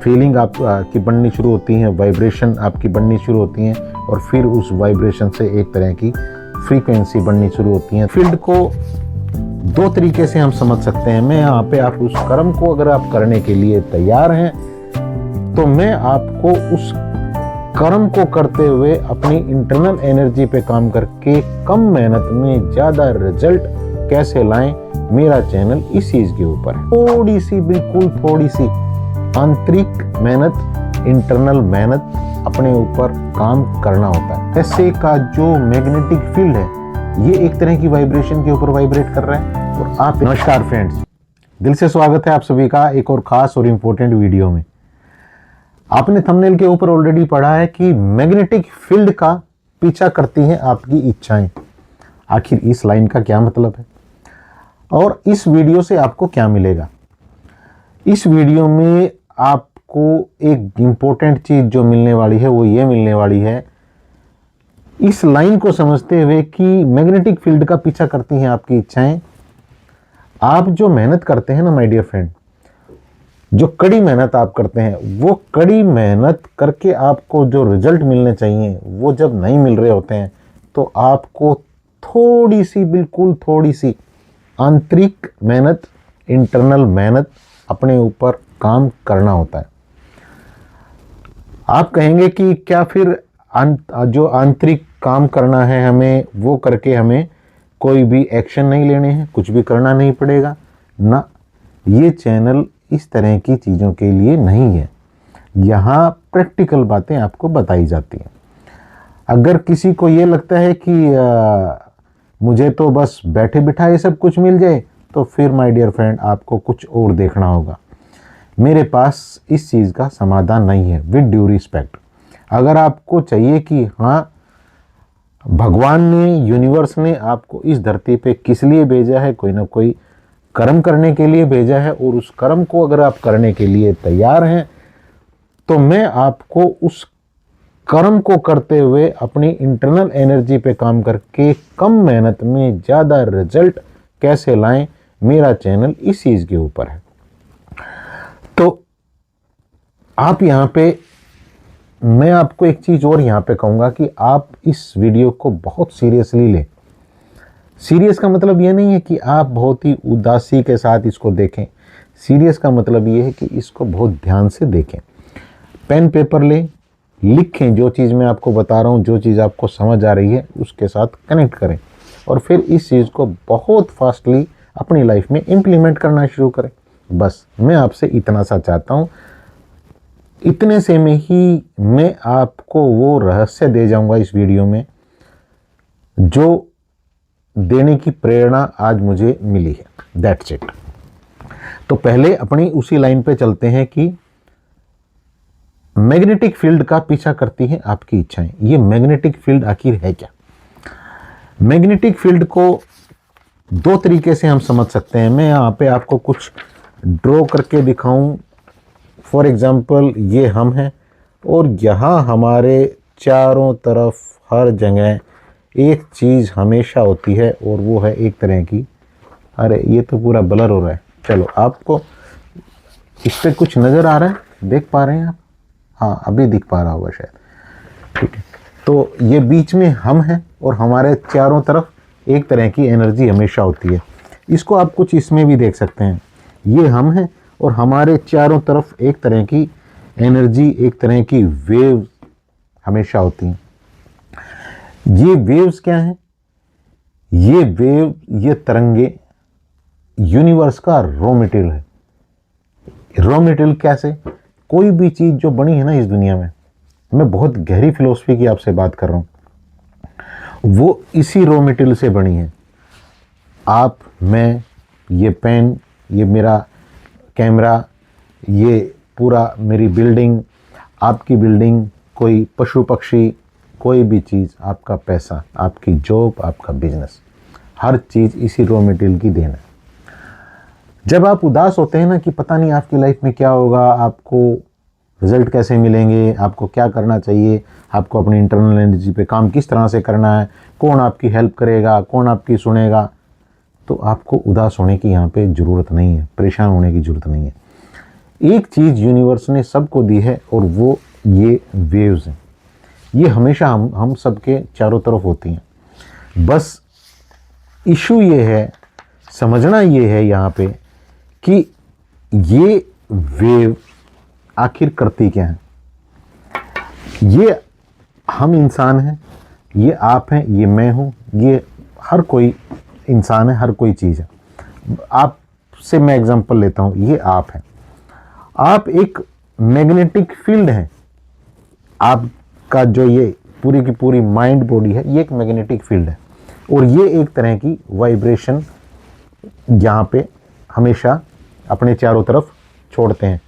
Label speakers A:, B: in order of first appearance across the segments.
A: Feeling आप की बननी शुरू होती हैं, वाइब्रेशन आपकी बननी शुरू होती हैं और फिर उस वाइब्रेशन से एक तरह की फ्रीक्वेंसी बननी शुरू होती है। फील्ड को दो तरीके से हम समझ सकते हैं। मैं यहाँ पे आप उस कर्म को अगर आप करने के लिए तैयार हैं तो मैं आपको उस कर्म को करते हुए अपनी इंटरनल एनर्जी पे काम करके कम मेहनत में ज़्यादा रिजल्ट कैसे लाएं, मेरा चैनल इस चीज़ के ऊपर है। थोड़ी सी, बिल्कुल थोड़ी सी आंतरिक मेहनत, इंटरनल मेहनत अपने ऊपर काम करना होता है। ऐसे का जो मैग्नेटिक फील्ड है ये एक तरह की वाइब्रेशन के ऊपर वाइब्रेट कर रहा है। और आप, नमस्कार फ्रेंड्स, दिल से स्वागत है आप सभी का एक और खास और इम्पोर्टेंट वीडियो में। आपने थंबनेल के ऊपर ऑलरेडी पढ़ा है कि मैग्नेटिक फील्ड का पीछा करती हैं आपकी इच्छाएं। आखिर इस लाइन का क्या मतलब है और इस वीडियो से आपको क्या मिलेगा? इस वीडियो में आपको एक इम्पोर्टेंट चीज जो मिलने वाली है वो ये मिलने वाली है, इस लाइन को समझते हुए कि मैग्नेटिक फील्ड का पीछा करती हैं आपकी इच्छाएं। आप जो मेहनत करते हैं ना माय डियर फ्रेंड, जो कड़ी मेहनत आप करते हैं, वो कड़ी मेहनत करके आपको जो रिजल्ट मिलने चाहिए वो जब नहीं मिल रहे होते हैं तो आपको थोड़ी सी, बिल्कुल थोड़ी सी आंतरिक मेहनत, इंटरनल मेहनत अपने ऊपर काम करना होता है। आप कहेंगे कि क्या फिर जो आंतरिक काम करना है हमें, वो करके हमें कोई भी एक्शन नहीं लेने हैं, कुछ भी करना नहीं पड़ेगा ना। ये चैनल इस तरह की चीज़ों के लिए नहीं है। यहाँ प्रैक्टिकल बातें आपको बताई जाती हैं। अगर किसी को ये लगता है कि मुझे तो बस बैठे बिठाए सब कुछ मिल जाए, तो फिर माय डियर फ्रेंड आपको कुछ और देखना होगा। मेरे पास इस चीज़ का समाधान नहीं है, विद ड्यू रिस्पेक्ट। अगर आपको चाहिए कि हाँ, भगवान ने, यूनिवर्स ने आपको इस धरती पे किस लिए भेजा है, कोई ना कोई कर्म करने के लिए भेजा है, और उस कर्म को अगर आप करने के लिए तैयार हैं तो मैं आपको उस कर्म को करते हुए अपनी इंटरनल एनर्जी पे काम करके कम मेहनत में ज़्यादा रिजल्ट कैसे लाएं, मेरा चैनल इस चीज़ के ऊपर है। तो आप यहाँ पे, मैं आपको एक चीज़ और यहाँ पे कहूँगा कि आप इस वीडियो को बहुत सीरियसली लें। सीरियस का मतलब ये नहीं है कि आप बहुत ही उदासी के साथ इसको देखें। सीरियस का मतलब ये है कि इसको बहुत ध्यान से देखें। पेन पेपर लें, लिखें, जो चीज़ मैं आपको बता रहा हूँ, जो चीज़ आपको समझ आ रही है उसके साथ कनेक्ट करें और फिर इस चीज़ को बहुत फास्टली अपनी लाइफ में इम्प्लीमेंट करना शुरू करें। बस मैं आपसे इतना सा चाहता हूँ। इतने से में ही मैं आपको वो रहस्य दे जाऊंगा इस वीडियो में जो देने की प्रेरणा आज मुझे मिली है। That's it. तो पहले अपनी उसी लाइन पे चलते हैं कि मैग्नेटिक फील्ड का पीछा करती है आपकी इच्छाएं। ये मैग्नेटिक फील्ड आखिर है क्या? मैग्नेटिक फील्ड को दो तरीके से हम समझ सकते हैं। मैं यहाँ पे आपको कुछ ड्रॉ करके दिखाऊं। फॉर एग्जाम्पल, ये हम हैं और यहाँ हमारे चारों तरफ हर जगह एक चीज़ हमेशा होती है और वो है एक तरह की, अरे ये तो पूरा ब्लर हो रहा है। चलो, आपको इस पर कुछ नज़र आ रहा है, देख पा रहे हैं आप? हाँ, अभी दिख पा रहा होगा शायद। ठीक है, तो ये बीच में हम हैं और हमारे चारों तरफ एक तरह की एनर्जी हमेशा होती है। इसको आप कुछ इसमें भी देख सकते हैं। ये हम हैं और हमारे चारों तरफ एक तरह की एनर्जी, एक तरह की वेव हमेशा होती हैं। ये वेव्स क्या हैं? ये वेव, ये तरंगे यूनिवर्स का रॉ मटेरियल है। रॉ मटेरियल कैसे? कोई भी चीज़ जो बनी है ना इस दुनिया में, मैं बहुत गहरी फिलोसफी की आपसे बात कर रहा हूँ, वो इसी रॉ मटेरियल से बनी है। आप, मैं, ये पेन, ये मेरा कैमरा, ये पूरा मेरी बिल्डिंग, आपकी बिल्डिंग, कोई पशु पक्षी, कोई भी चीज़, आपका पैसा, आपकी जॉब, आपका बिजनेस, हर चीज़ इसी रॉ मटेरियल की देन है। जब आप उदास होते हैं ना कि पता नहीं आपकी लाइफ में क्या होगा, आपको रिजल्ट कैसे मिलेंगे, आपको क्या करना चाहिए, आपको अपनी इंटरनल एनर्जी पे काम किस तरह से करना है, कौन आपकी हेल्प करेगा, कौन आपकी सुनेगा, तो आपको उदास होने की यहाँ पे ज़रूरत नहीं है, परेशान होने की ज़रूरत नहीं है। एक चीज़ यूनिवर्स ने सबको दी है और वो ये वेव्स हैं। ये हमेशा हम सबके चारों तरफ होती हैं। बस इशू ये है, समझना ये है यहाँ पे कि ये वेव आखिर करती क्या है। ये हम इंसान हैं, ये आप हैं, ये मैं हूँ, ये हर कोई इंसान है, हर कोई चीज़ है। आपसे मैं एग्जांपल लेता हूँ, ये आप हैं, आप एक मैग्नेटिक फील्ड है। आपका जो ये पूरी की पूरी माइंड बॉडी है, ये एक मैग्नेटिक फील्ड है और ये एक तरह की वाइब्रेशन यहाँ पे हमेशा अपने चारों तरफ छोड़ते हैं।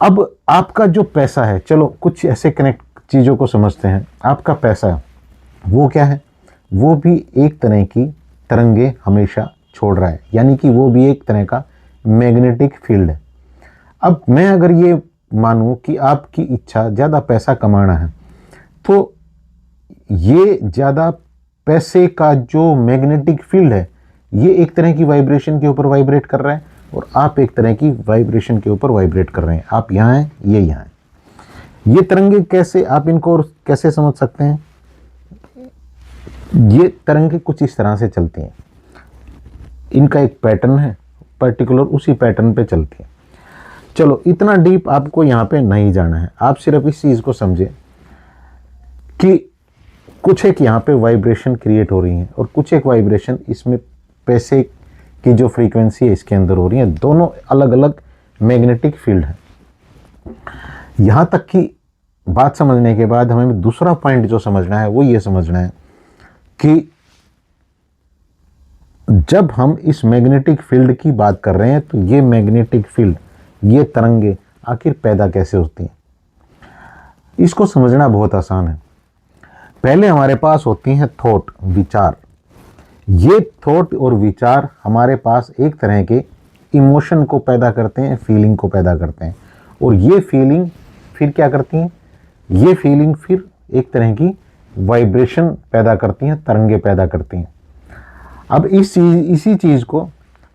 A: अब आपका जो पैसा है, चलो कुछ ऐसे कनेक्ट चीज़ों को समझते हैं। आपका पैसा वो क्या है? वो भी एक तरह की तरंगे हमेशा छोड़ रहा है, यानी कि वो भी एक तरह का मैग्नेटिक फील्ड है। अब मैं अगर ये मानूं कि आपकी इच्छा ज़्यादा पैसा कमाना है, तो ये ज़्यादा पैसे का जो मैग्नेटिक फील्ड है, ये एक तरह की वाइब्रेशन के ऊपर वाइब्रेट कर रहा है और आप एक तरह की वाइब्रेशन के ऊपर वाइब्रेट कर रहे हैं। आप यहाँ हैं, ये यहाँ हैं। ये तरंगे कैसे, आप इनको और कैसे समझ सकते हैं? ये तरंगे कुछ इस तरह से चलती हैं, इनका एक पैटर्न है पर्टिकुलर, उसी पैटर्न पे चलती है। चलो इतना डीप आपको यहाँ पे नहीं जाना है, आप सिर्फ इस चीज़ को समझे कि कुछ एक यहाँ पे वाइब्रेशन क्रिएट हो रही है और कुछ एक वाइब्रेशन इसमें पैसे की जो फ्रीक्वेंसी है इसके अंदर हो रही है। दोनों अलग अलग मैग्नेटिक फील्ड है। यहाँ तक की बात समझने के बाद हमें दूसरा पॉइंट जो समझना है वो ये समझना है कि जब हम इस मैग्नेटिक फील्ड की बात कर रहे हैं, तो ये मैग्नेटिक फील्ड, ये तरंगे आखिर पैदा कैसे होती हैं? इसको समझना बहुत आसान है। पहले हमारे पास होती हैं थॉट, विचार। ये थॉट और विचार हमारे पास एक तरह के इमोशन को पैदा करते हैं, फीलिंग को पैदा करते हैं और ये फीलिंग फिर क्या करती हैं? ये फीलिंग फिर एक तरह की वाइब्रेशन पैदा करती हैं, तरंगे पैदा करती हैं। अब इसी चीज़ को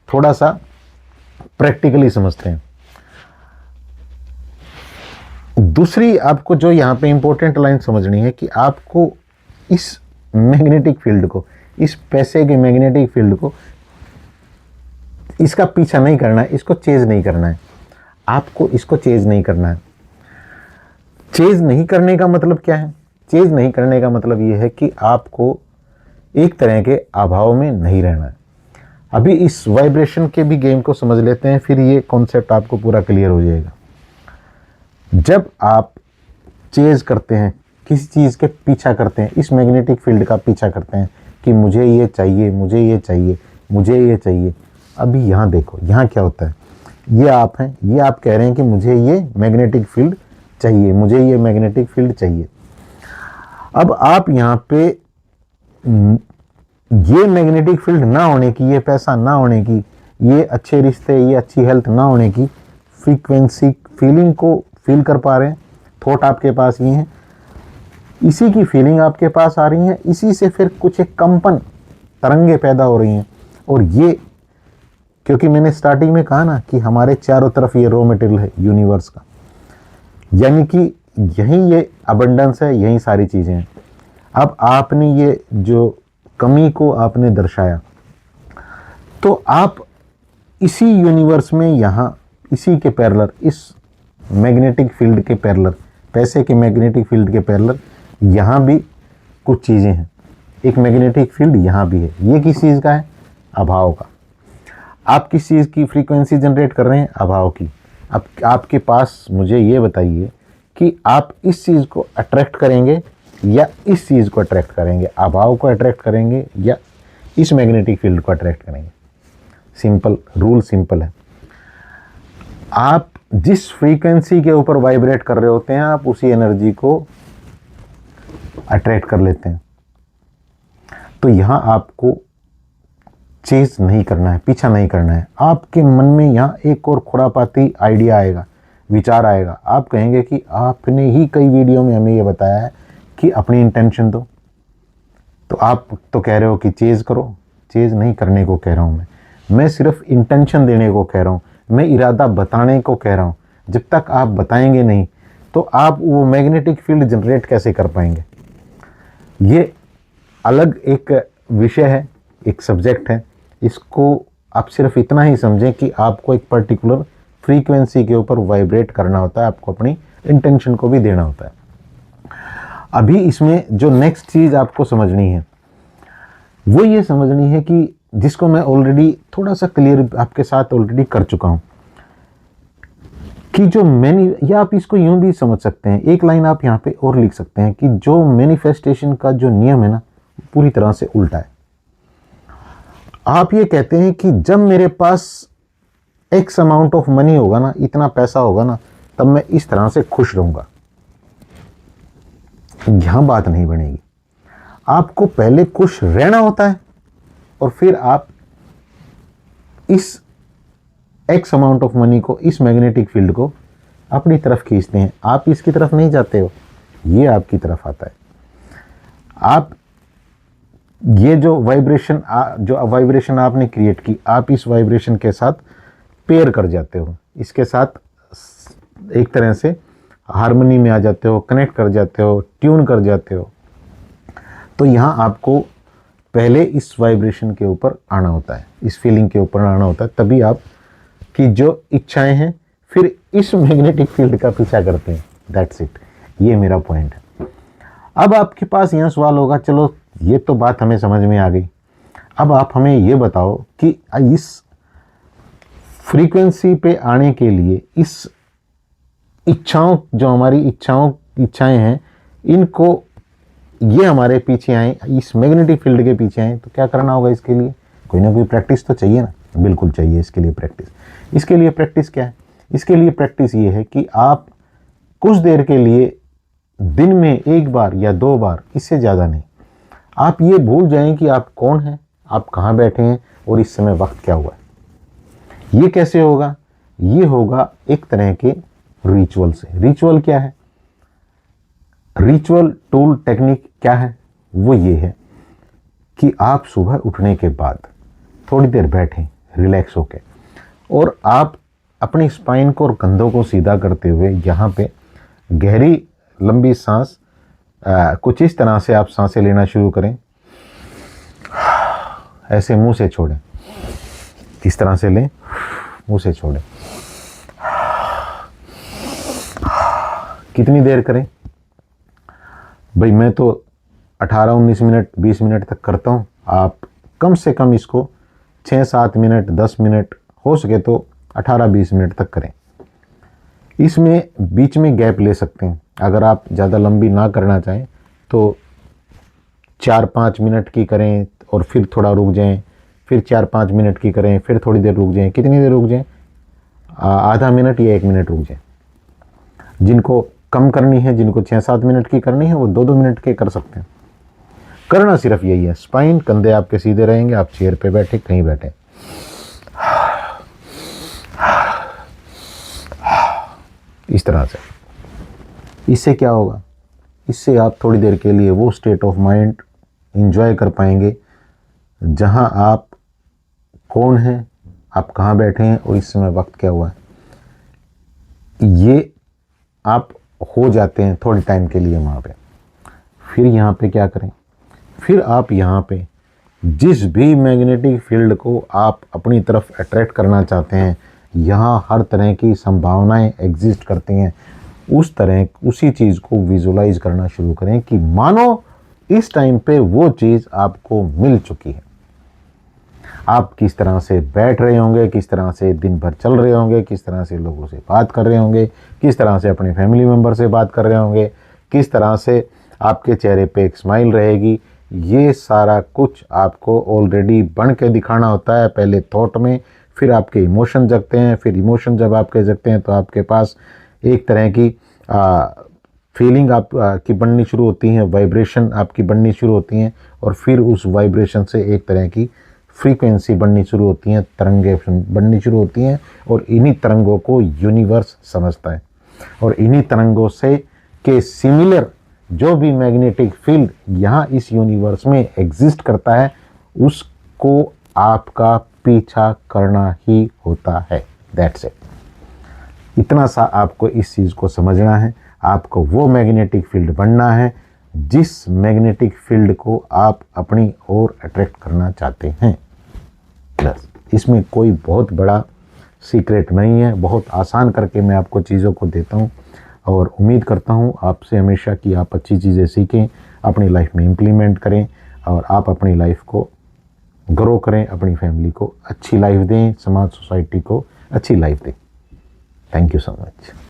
A: थोड़ा सा प्रैक्टिकली समझते हैं। दूसरी आपको जो यहाँ पे इंपॉर्टेंट लाइन समझनी है कि आपको इस मैग्नेटिक फील्ड को, इस पैसे के मैग्नेटिक फील्ड को, इसका पीछा नहीं करना है, इसको चेज नहीं करना है। आपको इसको चेज नहीं करना है। चेज नहीं करने का मतलब क्या है? चेज नहीं करने का मतलब ये है कि आपको एक तरह के अभाव में नहीं रहना है। अभी इस वाइब्रेशन के भी गेम को समझ लेते हैं, फिर ये कॉन्सेप्ट आपको पूरा क्लियर हो जाएगा। जब आप चेज करते हैं, किसी चीज़ के पीछा करते हैं, इस मैग्नेटिक फील्ड का पीछा करते हैं कि मुझे ये चाहिए, मुझे ये चाहिए, मुझे ये चाहिए। अभी यहाँ देखो, यहाँ क्या होता है? ये आप हैं, ये आप कह रहे हैं कि मुझे ये मैग्नेटिक फील्ड चाहिए, मुझे ये मैग्नेटिक फील्ड चाहिए। अब आप यहाँ पे ये मैग्नेटिक फील्ड ना होने की, ये पैसा ना होने की, ये अच्छे रिश्ते, ये अच्छी हेल्थ ना होने की फ्रीक्वेंसी, फीलिंग को फील कर पा रहे हैं। थॉट आपके पास ये हैं, इसी की फीलिंग आपके पास आ रही है, इसी से फिर कुछ एक कंपन, तरंगे पैदा हो रही हैं। और ये, क्योंकि मैंने स्टार्टिंग में कहा ना कि हमारे चारों तरफ ये रॉ मटेरियल है यूनिवर्स का, यानी कि यहीं ये अबंडेंस है, यहीं सारी चीज़ें हैं। अब आपने ये जो कमी को आपने दर्शाया, तो आप इसी यूनिवर्स में, यहाँ इसी के पैरेलल, इस मैग्नेटिक फील्ड के पैरेलल, पैसे के मैग्नेटिक फील्ड के पैरेलल यहाँ भी कुछ चीज़ें हैं। एक मैग्नेटिक फील्ड यहाँ भी है। ये किस चीज़ का है? अभाव का। आप किस चीज़ की फ्रीक्वेंसी जनरेट कर रहे हैं? अभाव की। अब आपके पास मुझे ये बताइए कि आप इस चीज़ को अट्रैक्ट करेंगे या इस चीज़ को अट्रैक्ट करेंगे? अभाव को अट्रैक्ट करेंगे या इस मैग्नेटिक फील्ड को अट्रैक्ट करेंगे? सिंपल रूल, सिंपल है। आप जिस फ्रीक्वेंसी के ऊपर वाइब्रेट कर रहे होते हैं, आप उसी एनर्जी को अट्रैक्ट कर लेते हैं। तो यहाँ आपको चेज नहीं करना है, पीछा नहीं करना है। आपके मन में यहाँ एक और खुरापाती आइडिया आएगा, विचार आएगा। आप कहेंगे कि आपने ही कई वीडियो में हमें ये बताया है कि अपनी इंटेंशन दो, तो आप तो कह रहे हो कि चेज करो। चेज नहीं करने को कह रहा हूँ मैं सिर्फ इंटेंशन देने को कह रहा हूँ। मैं इरादा बताने को कह रहा हूँ। जब तक आप बताएंगे नहीं तो आप वो मैग्नेटिक फील्ड जनरेट कैसे कर पाएंगे। ये अलग एक विषय है, एक सब्जेक्ट है। इसको आप सिर्फ इतना ही समझें कि आपको एक पर्टिकुलर फ्रीक्वेंसी के ऊपर वाइब्रेट करना होता है, आपको अपनी इंटेंशन को भी देना होता है। अभी इसमें जो नेक्स्ट चीज़ आपको समझनी है वो ये समझनी है कि जिसको मैं ऑलरेडी थोड़ा सा क्लियर आपके साथ ऑलरेडी कर चुका हूँ कि जो या आप इसको यूं भी समझ सकते हैं, एक लाइन आप यहाँ पे और लिख सकते हैं कि जो मैनिफेस्टेशन का जो नियम है ना पूरी तरह से उल्टा है। आप ये कहते हैं कि जब मेरे पास एक्स अमाउंट ऑफ मनी होगा ना, इतना पैसा होगा ना, तब मैं इस तरह से खुश रहूंगा। यहां बात नहीं बनेगी। आपको पहले खुश रहना होता है और फिर आप इस एक्स अमाउंट ऑफ मनी को, इस मैग्नेटिक फील्ड को अपनी तरफ खींचते हैं। आप इसकी तरफ नहीं जाते हो, ये आपकी तरफ आता है। आप ये जो वाइब्रेशन आपने क्रिएट की, आप इस वाइब्रेशन के साथ पेयर कर जाते हो, इसके साथ एक तरह से हार्मनी में आ जाते हो, कनेक्ट कर जाते हो, ट्यून कर जाते हो। तो यहाँ आपको पहले इस वाइब्रेशन के ऊपर आना होता है, इस फीलिंग के ऊपर आना होता है, तभी आप की जो इच्छाएं हैं फिर इस मैग्नेटिक फील्ड का पीछा करते हैं। दैट्स इट, ये मेरा पॉइंट है। अब आपके पास यहाँ सवाल होगा, चलो ये तो बात हमें समझ में आ गई, अब आप हमें ये बताओ कि इस फ्रीक्वेंसी पे आने के लिए इस इच्छाओं, जो हमारी इच्छाएं हैं, इनको ये हमारे पीछे आए, इस मैग्नेटिक फील्ड के पीछे आए, तो क्या करना होगा इसके लिए? कोई ना कोई प्रैक्टिस तो चाहिए ना। बिल्कुल चाहिए इसके लिए प्रैक्टिस। इसके लिए प्रैक्टिस क्या है? इसके लिए प्रैक्टिस ये है कि आप कुछ देर के लिए दिन में एक बार या दो बार, इससे ज़्यादा नहीं, आप ये भूल जाएं कि आप कौन हैं, आप कहाँ बैठे हैं और इस समय वक्त क्या हुआ है। ये कैसे होगा? ये होगा एक तरह के रिचुअल से। रिचुअल क्या है? रिचुअल टूल टेक्निक क्या है? वो ये है कि आप सुबह उठने के बाद थोड़ी देर बैठें रिलैक्स होके, और आप अपनी स्पाइन को और कंधों को सीधा करते हुए यहाँ पे गहरी लंबी सांस, कुछ इस तरह से आप सांसें लेना शुरू करें। ऐसे मुंह से छोड़ें, इस तरह से लें, मुंह से छोड़ें। कितनी देर करें भाई? मैं तो 18-19 मिनट 20 मिनट तक करता हूँ। आप कम से कम इसको 6-7 मिनट 10 मिनट, हो सके तो 18-20 मिनट तक करें। इसमें बीच में गैप ले सकते हैं। अगर आप ज़्यादा लंबी ना करना चाहें तो 4-5 मिनट की करें और फिर थोड़ा रुक जाएं, फिर 4-5 मिनट की करें, फिर थोड़ी देर रुक जाएं। कितनी देर रुक जाएं? आधा मिनट या 1 मिनट रुक जाएं। जिनको कम करनी है, जिनको 6-7 मिनट की करनी है, वो 2-2 मिनट के कर सकते हैं। करना सिर्फ यही है, स्पाइन, कंधे आपके सीधे रहेंगे, आप चेयर पे बैठे कहीं बैठे, इस तरह से। इससे क्या होगा? इससे आप थोड़ी देर के लिए वो स्टेट ऑफ माइंड एंजॉय कर पाएंगे जहां आप कौन हैं, आप कहाँ बैठे हैं और इस समय वक्त क्या हुआ है। ये आप हो जाते हैं थोड़े टाइम के लिए वहाँ पे। फिर यहाँ पे क्या करें? फिर आप यहाँ पे जिस भी मैग्नेटिक फील्ड को आप अपनी तरफ अट्रैक्ट करना चाहते हैं, यहाँ हर तरह की संभावनाएं एग्जिस्ट करती हैं, उसी चीज़ को विजुलाइज करना शुरू करें कि मानो इस टाइम पे वो चीज़ आपको मिल चुकी है। आप किस तरह से बैठ रहे होंगे, किस तरह से दिन भर चल रहे होंगे, किस तरह से लोगों से बात कर रहे होंगे, किस तरह से अपने फैमिली मेम्बर से बात कर रहे होंगे, किस तरह से आपके चेहरे पे एक स्माइल रहेगी, ये सारा कुछ आपको ऑलरेडी बन के दिखाना होता है। पहले थॉट में, फिर आपके इमोशन जगते हैं, फिर इमोशन जब आपके जगते हैं तो आपके पास एक तरह की फीलिंग आप की बननी शुरू होती हैं, वाइब्रेशन आपकी बननी शुरू होती हैं, और फिर उस वाइब्रेशन से एक तरह की फ्रीक्वेंसी बननी शुरू होती हैं, तरंगें बननी शुरू होती हैं, और इन्हीं तरंगों को यूनिवर्स समझता है। और इन्हीं तरंगों से के सिमिलर जो भी मैग्नेटिक फील्ड यहाँ इस यूनिवर्स में एग्जिस्ट करता है, उसको आपका पीछा करना ही होता है। That's it. इतना सा आपको इस चीज़ को समझना है। आपको वो मैग्नेटिक फील्ड बनना है जिस मैग्नेटिक फील्ड को आप अपनी ओर अट्रैक्ट करना चाहते हैं। बस इसमें कोई बहुत बड़ा सीक्रेट नहीं है, बहुत आसान करके मैं आपको चीज़ों को देता हूँ और उम्मीद करता हूँ आपसे हमेशा कि आप अच्छी चीज़ें सीखें, अपनी लाइफ में इम्प्लीमेंट करें और आप अपनी लाइफ को ग्रो करें, अपनी फैमिली को अच्छी लाइफ दें, समाज सोसाइटी को अच्छी लाइफ दें। Thank you so much.